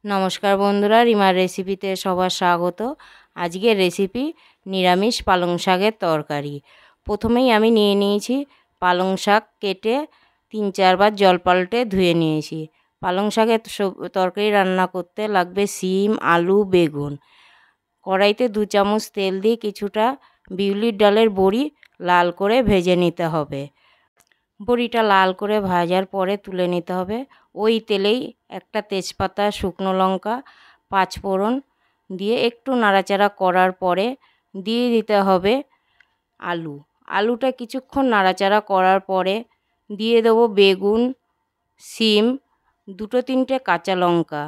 নমস্কার বন্ধুরা, রিমার রেসিপিতে সবার স্বাগত। আজকের রেসিপি নিরামিষ পালং শাকের তরকারি। প্রথমেই আমি নিয়ে নিয়েছি পালং শাক, কেটে 3-4 বার জল পাল্টে ধুয়ে নিয়েছি। পালং শাকের তরকারি রান্না করতে লাগবে শিম, আলু, বেগুন। কড়াইতে 2 চামচ তেল দিয়ে কিছুটা বিউলির ডালের বড়ি লাল করে ভেজে নিতে হবে। বড়িটা লাল করে ভাজার পরে তুলে নিতে হবে। ওই তেলেই একটা তেজপাতা, শুকনো লঙ্কা, 5 ফোড়ন দিয়ে একটু নাড়াচাড়া করার পরে দিয়ে দিতে হবে আলুটা কিছুক্ষণ নাড়াচাড়া করার পরে দিয়ে দেবো বেগুন, শিম, 2-3টে কাঁচা লঙ্কা।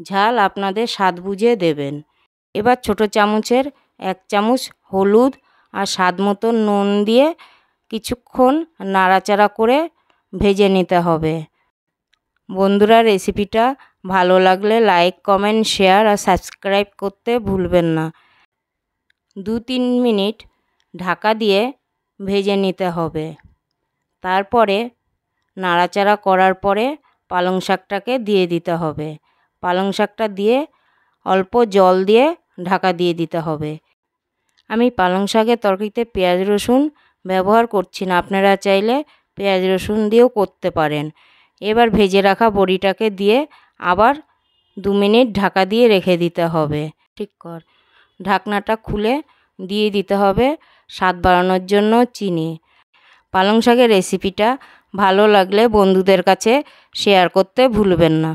ঝাল আপনাদের স্বাদ বুঝে দেবেন। এবার ছোটো চামচের 1 চামচ হলুদ আর স্বাদ মতো নুন দিয়ে কিছুক্ষণ নাড়াচাড়া করে ভেজে নিতে হবে। বন্ধুরা, রেসিপিটা ভালো লাগলে লাইক, কমেন্ট, শেয়ার আর সাবস্ক্রাইব করতে ভুলবেন না। 2-3 মিনিট ঢাকা দিয়ে ভেজে নিতে হবে। তারপরে নাড়াচাড়া করার পরে পালং শাকটাকে দিয়ে দিতে হবে। পালং শাকটা দিয়ে অল্প জল দিয়ে ঢাকা দিয়ে দিতে হবে। আমি পালং শাকের তরকারিতে পেঁয়াজ রসুন ব্যবহার করছি না, আপনারা চাইলে পেঁয়াজ রসুন দিয়েও করতে পারেন। এবার ভেজে রাখা বড়িটাকে দিয়ে আবার 2 মিনিট ঢাকা দিয়ে রেখে দিতে হবে। ঢাকনাটা খুলে দিয়ে দিতে হবে স্বাদ বাড়ানোর জন্য চিনি। পালং শাকের রেসিপিটা ভালো লাগলে বন্ধুদের কাছে শেয়ার করতে ভুলবেন না।